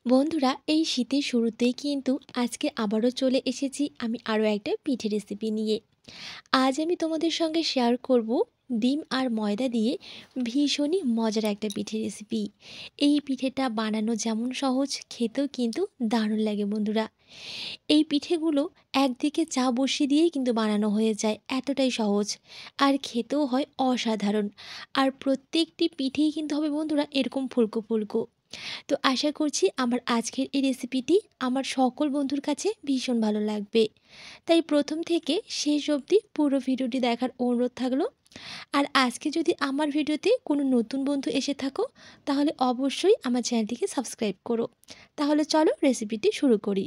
বন্ধুরা, এই শীতের শুরুতেই কিন্তু আজকে আবারও চলে এসেছি আমি আরও একটা পিঠে রেসিপি নিয়ে। আজ আমি তোমাদের সঙ্গে শেয়ার করব ডিম আর ময়দা দিয়ে ভীষণই মজার একটা পিঠে রেসিপি। এই পিঠেটা বানানো যেমন সহজ, খেতেও কিন্তু দারুণ লাগে বন্ধুরা। এই পিঠেগুলো একদিকে চা বসিয়ে দিয়েই কিন্তু বানানো হয়ে যায়, এতটাই সহজ। আর খেতেও হয় অসাধারণ। আর প্রত্যেকটি পিঠেই কিন্তু হবে বন্ধুরা এরকম ফুলকো ফুলকো। তো আশা করছি আমার আজকের এই রেসিপিটি আমার সকল বন্ধুর কাছে ভীষণ ভালো লাগবে। তাই প্রথম থেকে শেষ অবধি পুরো ভিডিওটি দেখার অনুরোধ থাকলো। আর আজকে যদি আমার ভিডিওতে কোনো নতুন বন্ধু এসে থাকো, তাহলে অবশ্যই আমার চ্যানেলটিকে সাবস্ক্রাইব করো। তাহলে চলো রেসিপিটি শুরু করি।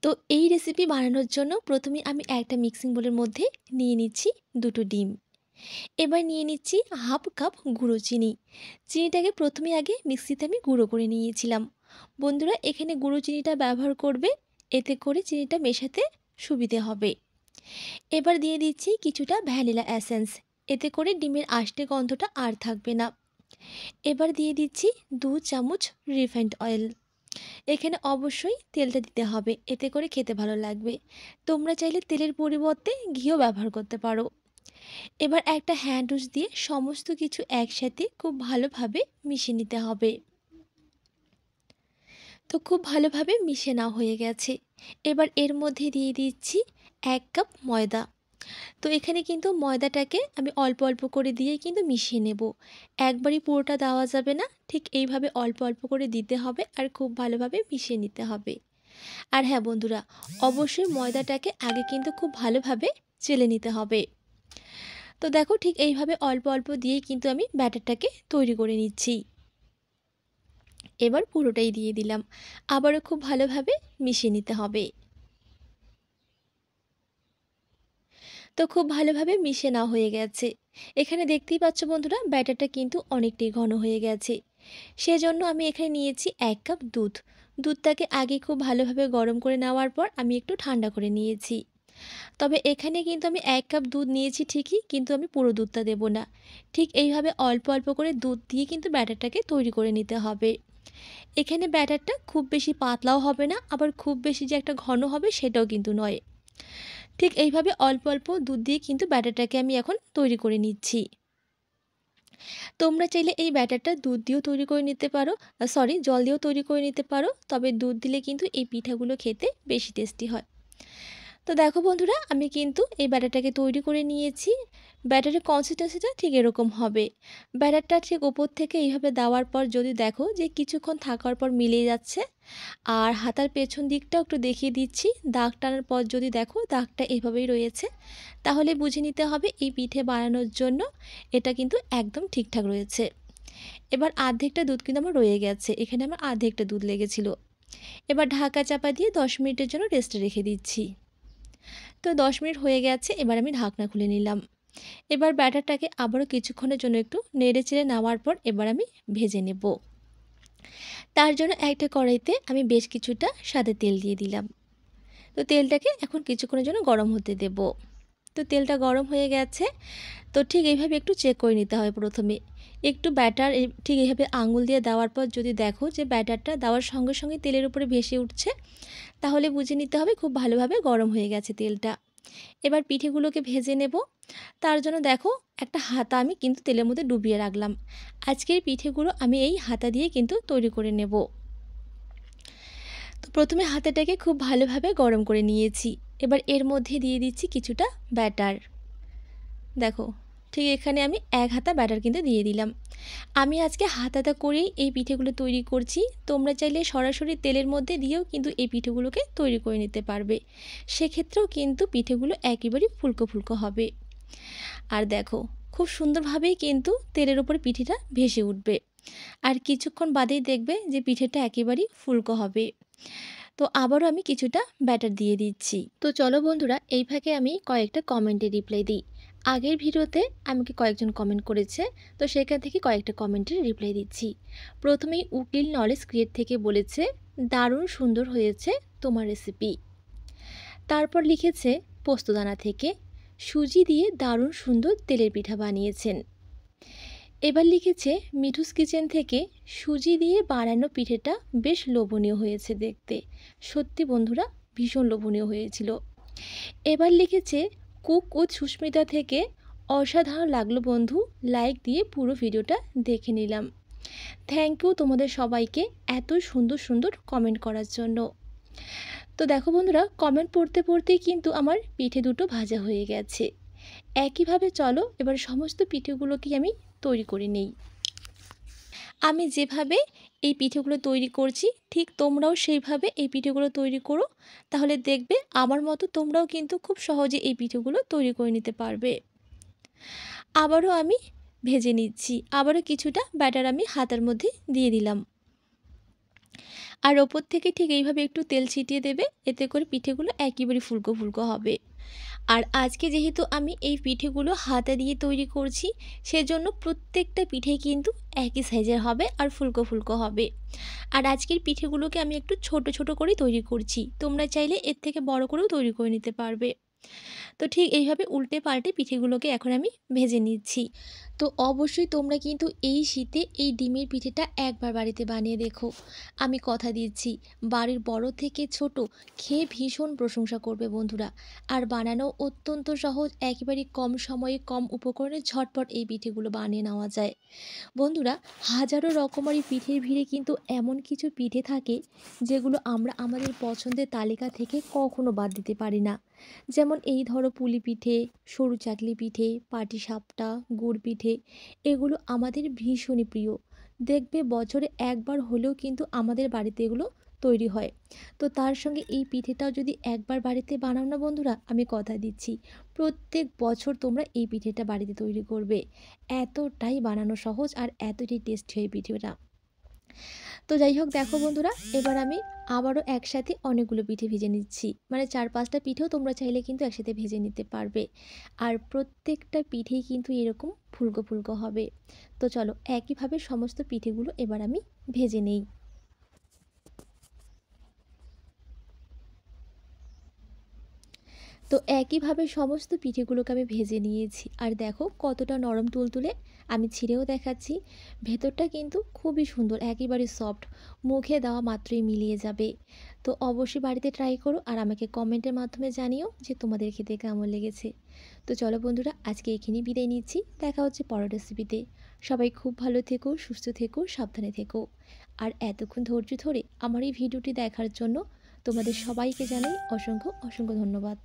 তো এই রেসিপি বানানোর জন্য প্রথমে আমি একটা মিক্সিং বোলের মধ্যে নিয়ে নিচ্ছি দুটো ডিম। এবার নিয়ে নিচ্ছি হাফ কাপ গুঁড়ো চিনি। চিনিটাকে প্রথমে আগে মিক্সিতে আমি গুঁড়ো করে নিয়েছিলাম। বন্ধুরা, এখানে গুঁড়ো চিনিটা ব্যবহার করবে, এতে করে চিনিটা মেশাতে সুবিধে হবে। এবার দিয়ে দিচ্ছি কিছুটা ভ্যানিলা এসেন্স, এতে করে ডিমের আষ্টে গন্ধটা আর থাকবে না। এবার দিয়ে দিচ্ছি 2 চামচ রিফাইন্ড অয়েল। এখানে অবশ্যই তেলটা দিতে হবে, এতে করে খেতে ভালো লাগবে। তোমরা চাইলে তেলের পরিবর্তে ঘিও ব্যবহার করতে পারো। এবার একটা হ্যান্ড উইচ দিয়ে সমস্ত কিছু একসাথে খুব ভালোভাবে মিশিয়ে নিতে হবে। তো খুব ভালোভাবে মিশে নেওয়া হয়ে গেছে। এবার এর মধ্যে দিয়ে দিচ্ছি 1 কাপ ময়দা। তো এখানে কিন্তু ময়দাটাকে আমি অল্প অল্প করে দিয়ে কিন্তু মিশিয়ে নেব। একবারই পুরোটা দেওয়া যাবে না, ঠিক এইভাবে অল্প অল্প করে দিতে হবে আর খুব ভালোভাবে মিশিয়ে নিতে হবে। আর হ্যাঁ বন্ধুরা, অবশ্যই ময়দাটাকে আগে কিন্তু খুব ভালোভাবে চেলে নিতে হবে। তো দেখো, ঠিক এইভাবে অল্প অল্প দিয়ে কিন্তু আমি ব্যাটারটাকে তৈরি করে নিচ্ছি। এবার পুরোটাই দিয়ে দিলাম, আবারও খুব ভালোভাবে মিশিয়ে নিতে হবে। তো খুব ভালোভাবে মিশে নেওয়া হয়ে গেছে। এখানে দেখতেই পাচ্ছ বন্ধুরা, ব্যাটারটা কিন্তু অনেকটাই ঘন হয়ে গেছে। সেজন্য আমি এখানে নিয়েছি 1 কাপ দুধ। দুধটাকে আগে খুব ভালোভাবে গরম করে নেওয়ার পর আমি একটু ঠান্ডা করে নিয়েছি। তবে এখানে কিন্তু আমি 1 কাপ দুধ নিয়েছি ঠিকই, কিন্তু আমি পুরো দুধটা দেব না। ঠিক এইভাবে অল্প অল্প করে দুধ দিয়ে কিন্তু ব্যাটারটাকে তৈরি করে নিতে হবে। এখানে ব্যাটারটা খুব বেশি পাতলাও হবে না, আবার খুব বেশি যে একটা ঘন হবে সেটাও কিন্তু নয়। ঠিক এইভাবে অল্প অল্প দুধ দিয়ে কিন্তু ব্যাটারটাকে আমি এখন তৈরি করে নিচ্ছি। তোমরা চাইলে এই ব্যাটারটা দুধ দিয়েও তৈরি করে নিতে পারো, জল দিয়েও তৈরি করে নিতে পারো। তবে দুধ দিলে কিন্তু এই পিঠাগুলো খেতে বেশি টেস্টি হয়। তো দেখো বন্ধুরা, আমি কিন্তু এই ব্যাটারটাকে তৈরি করে নিয়েছি। ব্যাটারের কনসিস্টেন্সিটা ঠিক এরকম হবে। ব্যাটারটা ঠিক ওপর থেকে এইভাবে দেওয়ার পর যদি দেখো যে কিছুক্ষণ থাকার পর মিলে যাচ্ছে, আর হাতার পেছন দিকটাও একটু দেখিয়ে দিচ্ছি, দাগ টানার পর যদি দেখো দাগটা এভাবেই রয়েছে, তাহলে বুঝে নিতে হবে এই পিঠে বানানোর জন্য এটা কিন্তু একদম ঠিকঠাক রয়েছে। এবার আর্ধেকটা দুধ কিন্তু আমার রয়ে গেছে, এখানে আমার আর্ধেকটা দুধ লেগেছিল। এবার ঢাকা চাপা দিয়ে 10 মিনিটের জন্য রেস্টে রেখে দিচ্ছি। তো 10 মিনিট হয়ে গেছে, এবার আমি ঢাকনা খুলে নিলাম। এবার ব্যাটারটাকে আবারও কিছুক্ষণের জন্য একটু নেড়েচেড়ে নেওয়ার পর এবার আমি ভেজে নেব। তার জন্য একটা কড়াইতে আমি বেশ কিছুটা সাদা তেল দিয়ে দিলাম। তো তেলটাকে এখন কিছুক্ষণের জন্য গরম হতে দেব। তো তেলটা গরম হয়ে গেছে। তো ঠিক এইভাবে একটু চেক করে নিতে হবে প্রথমে। একটু ব্যাটার ঠিক এইভাবে আঙুল দিয়ে দেওয়ার পর যদি দেখো যে ব্যাটারটা দেওয়ার সঙ্গে সঙ্গে তেলের উপরে ভেসে উঠছে, তাহলে বুঝে নিতে হবে খুব ভালোভাবে গরম হয়ে গেছে তেলটা। এবার পিঠেগুলোকে ভেজে নেব। তার জন্য দেখো, একটা হাতা আমি কিন্তু তেলের মধ্যে ডুবিয়ে রাখলাম। আজকের পিঠেগুলো আমি এই হাতা দিয়ে কিন্তু তৈরি করে নেব। তো প্রথমে হাতাটাকে খুব ভালোভাবে গরম করে নিয়েছি। এবার এর মধ্যে দিয়ে দিচ্ছি কিছুটা ব্যাটার। দেখো, ঠিক এখানে আমি 1 হাতা ব্যাটার কিন্তু দিয়ে দিলাম। আমি আজকে হাতাটা করেই এই পিঠেগুলো তৈরি করছি। তোমরা চাইলে সরাসরি তেলের মধ্যে দিয়েও কিন্তু এই পিঠেগুলোকে তৈরি করে নিতে পারবে। সেক্ষেত্রেও কিন্তু পিঠেগুলো একেবারেই ফুলকো ফুলকো হবে। আর দেখো, খুব সুন্দরভাবেই কিন্তু তেলের উপরে পিঠেটা ভেসে উঠবে। আর কিছুক্ষণ বাদেই দেখবে যে পিঠেটা একেবারেই ফুলকো হবে। তো আবারও আমি কিছুটা ব্যাটার দিয়ে দিচ্ছি। তো চলো বন্ধুরা, এই ফাঁকে আমি কয়েকটা কমেন্টে রিপ্লাই দিই। আগের ভিডিওতে আমাকে কয়েকজন কমেন্ট করেছে, তো সেখান থেকে কয়েকটা কমেন্টের রিপ্লাই দিচ্ছি। প্রথমেই উকিল নলেজ ক্রিয়েট থেকে বলেছে, দারুণ সুন্দর হয়েছে তোমার রেসিপি। তারপর লিখেছে পোস্তদানা থেকে, সুজি দিয়ে দারুণ সুন্দর তেলের পিঠা বানিয়েছেন। এবার লিখেছে মিঠুস কিচেন থেকে, সুজি দিয়ে বানানো পিঠেটা বেশ লোভনীয় হয়েছে দেখতে। সত্যি বন্ধুরা, ভীষণ লোভনীয় হয়েছিল। এবার লিখেছে কুক উইথ সুস্মিতা থেকে, অসাধারণ লাগলো বন্ধু, লাইক দিয়ে পুরো ভিডিওটা দেখে নিলাম। থ্যাংক ইউ তোমাদের সবাইকে এত সুন্দর সুন্দর কমেন্ট করার জন্য। তো দেখো বন্ধুরা, কমেন্ট পড়তে পড়তেই কিন্তু আমার পিঠে দুটো ভাজা হয়ে গেছে। একইভাবে চলো এবার সমস্ত পিঠেগুলোকে আমি তৈরি করে নিই। আমি যেভাবে এই পিঠেগুলো তৈরি করছি ঠিক তোমরাও সেইভাবে এই পিঠেগুলো তৈরি করো, তাহলে দেখবে আমার মতো তোমরাও কিন্তু খুব সহজে এই পিঠেগুলো তৈরি করে নিতে পারবে। আবারও আমি ভেজে নিচ্ছি, আবারও কিছুটা ব্যাটার আমি হাতার মধ্যে দিয়ে দিলাম, আর ওপর থেকে ঠিক এইভাবে একটু তেল ছিটিয়ে দেবে, এতে করে পিঠেগুলো একেবারে ফুলকো ফুলকো হবে। আর আজকে যেহেতু আমি এই পিঠেগুলো হাতা দিয়ে তৈরি করছি, সেজন্য প্রত্যেকটা পিঠে কিন্তু একই সাইজের হবে আর ফুলকো ফুলকো হবে। আর আজকের পিঠেগুলোকে আমি একটু ছোট ছোট করে তৈরি করছি, তোমরা চাইলে এর থেকে বড় করেও তৈরি করে নিতে পারবে। তো ঠিক এইভাবে উল্টে পাল্টে পিঠেগুলোকে এখন আমি ভেজে নিচ্ছি। তো অবশ্যই তোমরা কিন্তু এই শীতে এই ডিমের পিঠেটা একবার বাড়িতে বানিয়ে দেখো। আমি কথা দিচ্ছি, বাড়ির বড় থেকে ছোট খেয়ে ভীষণ প্রশংসা করবে বন্ধুরা। আর বানানো অত্যন্ত সহজ, একেবারে কম সময়ে কম উপকরণে ঝটপট এই পিঠেগুলো বানিয়ে নেওয়া যায়। বন্ধুরা, হাজারো রকমারি পিঠের ভিড়ে কিন্তু এমন কিছু পিঠে থাকে যেগুলো আমরা আমাদের পছন্দের তালিকা থেকে কখনো বাদ দিতে পারি না। যেমন এই ধরো পুলি পিঠে, সরু চাকলি পিঠে, পাটিসাপটা, গুড় পিঠে, এগুলো আমাদের ভীষণই প্রিয়। দেখবে বছরে একবার হলেও কিন্তু আমাদের বাড়িতে এগুলো তৈরি হয়। তো তার সঙ্গে এই পিঠেটাও যদি একবার বাড়িতে বানাও না বন্ধুরা, আমি কথা দিচ্ছি প্রত্যেক বছর তোমরা এই পিঠেটা বাড়িতে তৈরি করবে। এতটাই বানানো সহজ আর এতটাই টেস্টি হয় পিঠেটা। তো যাই হোক, দেখো বন্ধুরা, এবার আমি আবারও একসাথে অনেকগুলো পিঠে ভেজে নিচ্ছি, মানে 4-5টা পিঠেও তোমরা চাইলে কিন্তু একসাথে ভেজে নিতে পারবে। আর প্রত্যেকটা পিঠেই কিন্তু এরকম ফুলকো ফুলকো হবে। তো চলো একইভাবে সমস্ত পিঠেগুলো এবার আমি ভেজে নেই। তো একইভাবে সমস্ত পিঠেগুলোকে আমি ভেজে নিয়েছি, আর দেখো কতটা নরম তুলতুলে। আমি ছিঁড়েও দেখাচ্ছি, ভেতরটা কিন্তু খুবই সুন্দর, একেবারে সফট, মুখে দেওয়া মাত্রই মিলিয়ে যাবে। তো অবশ্যই বাড়িতে ট্রাই করো আর আমাকে কমেন্টের মাধ্যমে জানিও যে তোমাদের খেতে কেমন লেগেছে। তো চলো বন্ধুরা, আজকে এখানেই বিদায় নিচ্ছি, দেখা হচ্ছে পরের রেসিপিতে। সবাই খুব ভালো থেকো, সুস্থ থেকো, সাবধানে থেকো। আর এতক্ষণ ধৈর্য ধরে আমার এই ভিডিওটি দেখার জন্য তোমাদের সবাইকে জানাই অসংখ্য অসংখ্য ধন্যবাদ।